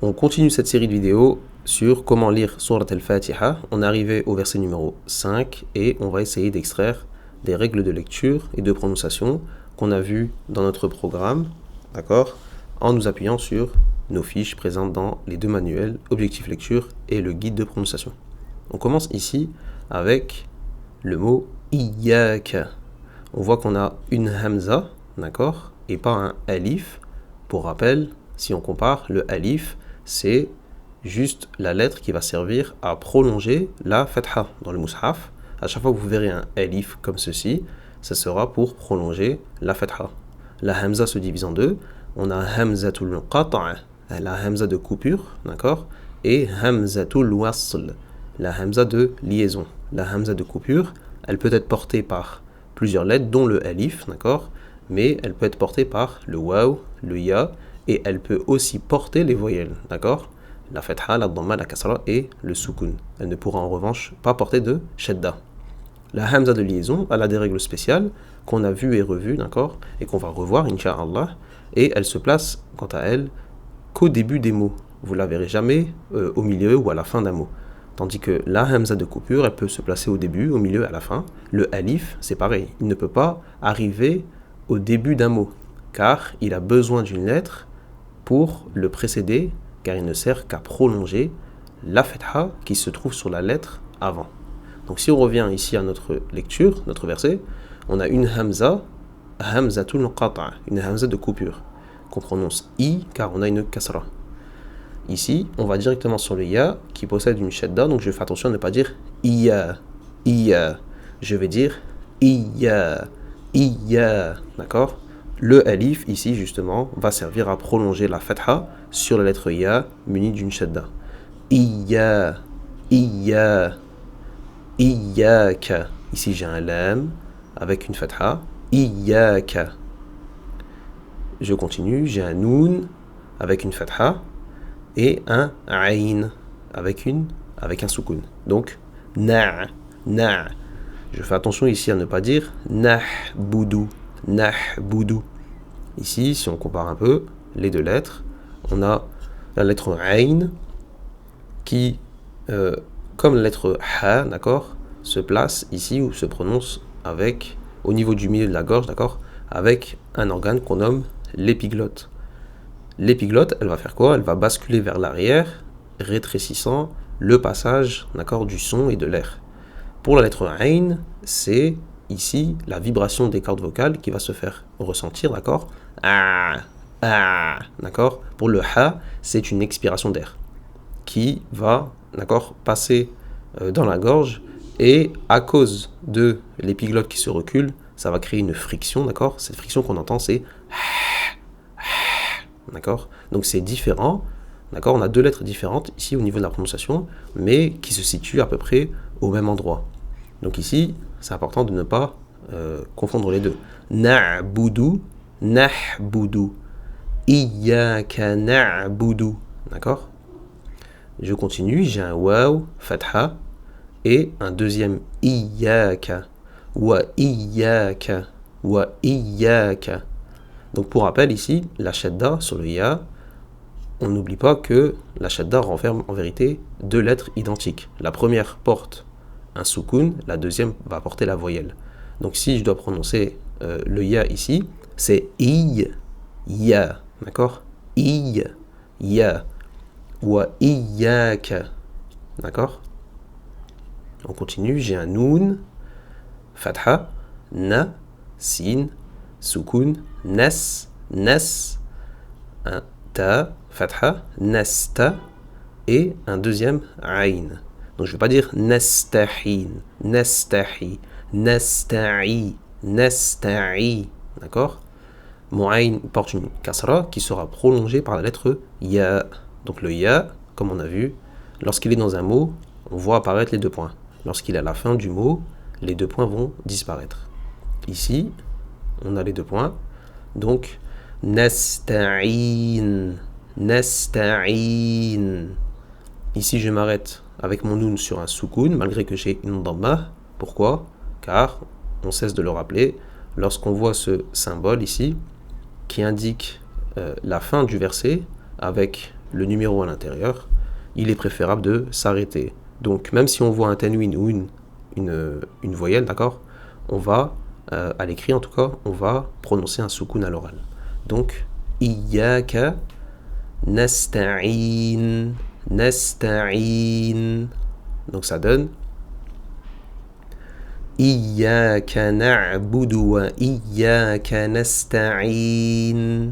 On continue cette série de vidéos sur comment lire Surat al-Fatiha. On est arrivé au verset numéro 5 et on va essayer d'extraire des règles de lecture et de prononciation qu'on a vues dans notre programme, d'accord, en nous appuyant sur nos fiches présentes dans les deux manuels, Objectif lecture et le guide de prononciation. On commence ici avec le mot Iyaka. On voit qu'on a une hamza, d'accord, et pas un alif. Pour rappel, si on compare, le alif, c'est juste la lettre qui va servir à prolonger la fatha dans le mushaf. À chaque fois que vous verrez un alif comme ceci, ça sera pour prolonger la fatha. La hamza se divise en deux. On a hamzatul qata', la hamza de coupure, d'accord, et hamzatul wasl, la hamza de liaison. La hamza de coupure, elle peut être portée par plusieurs lettres, dont le alif, d'accord, mais elle peut être portée par le waw, le ya, et elle peut aussi porter les voyelles, d'accord, la fatha, la dhamma, la kasra et le sukun. Elle ne pourra en revanche pas porter de shadda. La hamza de liaison, elle a des règles spéciales qu'on a vues et revues, d'accord, et qu'on va revoir, incha'Allah, et elle se place, quant à elle, qu'au début des mots. Vous ne la verrez jamais au milieu ou à la fin d'un mot. Tandis que la hamza de coupure, elle peut se placer au début, au milieu, à la fin. Le alif, c'est pareil. Il ne peut pas arriver au début d'un mot, car il a besoin d'une lettre pour le précéder, car il ne sert qu'à prolonger la fatha qui se trouve sur la lettre avant. Donc si on revient ici à notre lecture, notre verset, on a une hamza, hamzatul qata', une hamza de coupure, qu'on prononce i, car on a une kasra. Ici, on va directement sur le ya, qui possède une shadda, donc je fais attention à ne pas dire iya, iya. Je vais dire iya, iya, d'accord? Le alif, ici, justement, va servir à prolonger la fatha sur la lettre ya, munie d'une shadda. Iya, iya, iyaka. Ici, j'ai un lam avec une fatha. Iyaka. Je continue, j'ai un noun avec une fatha et un ayn avec un soukoun. Donc, na'. Je fais attention ici à ne pas dire nahbudu. Ici, si on compare un peu les deux lettres, on a la lettre ayn qui, comme la lettre ha, d'accord, se place ici ou se prononce avec, au niveau du milieu de la gorge, d'accord, avec un organe qu'on nomme l'épiglotte. L'épiglotte, elle va faire quoi? Elle va basculer vers l'arrière, rétrécissant le passage, d'accord, du son et de l'air. Pour la lettre ayn, c'est ici la vibration des cordes vocales qui va se faire ressentir, d'accord, d'accord. Pour le ha, c'est une expiration d'air qui va, d'accord, passer dans la gorge, et à cause de l'épiglotte qui se recule, ça va créer une friction, d'accord. Cette friction qu'on entend, c'est d'accord. Donc c'est différent, d'accord. On a deux lettres différentes ici au niveau de la prononciation, mais qui se situent à peu près au même endroit. Donc ici, c'est important de ne pas confondre les deux. Na'budu, iyyaka na'budu, d'accord. Je continue, j'ai un waw, fatha, et un deuxième iyyaka, wa iyyaka. Donc pour rappel ici, la shadda sur le ya, on n'oublie pas que la shadda renferme en vérité deux lettres identiques. La première porte un soukoun, la deuxième va porter la voyelle. Donc si je dois prononcer le ya ici, c'est ya, d'accord, ya, wa iyyaka, d'accord. On continue, j'ai un noun, fatha, na, sin, soukoun, nas, un ta, fatha, nasta, et un deuxième ayn. Donc je ne vais pas dire nastahin, nasta'i, d'accord. Mon ayn porte une kasra qui sera prolongée par la lettre ya. Donc le ya, comme on a vu, lorsqu'il est dans un mot, on voit apparaître les deux points. Lorsqu'il est à la fin du mot, les deux points vont disparaître. Ici, on a les deux points. Donc, nasta'in. Ici, je m'arrête avec mon noun sur un soukoun, malgré que j'ai une dhamma. Pourquoi? Car, on cesse de le rappeler, lorsqu'on voit ce symbole ici, qui indique la fin du verset, avec le numéro à l'intérieur, il est préférable de s'arrêter. Donc, même si on voit un tanwin ou une voyelle, d'accord, on va, à l'écrit en tout cas, on va prononcer un soukoun à l'oral. Donc, Iyaka nasta'in, nasta'in. Donc, ça donne Iyaka na'budu wa Iyaka nasta'in.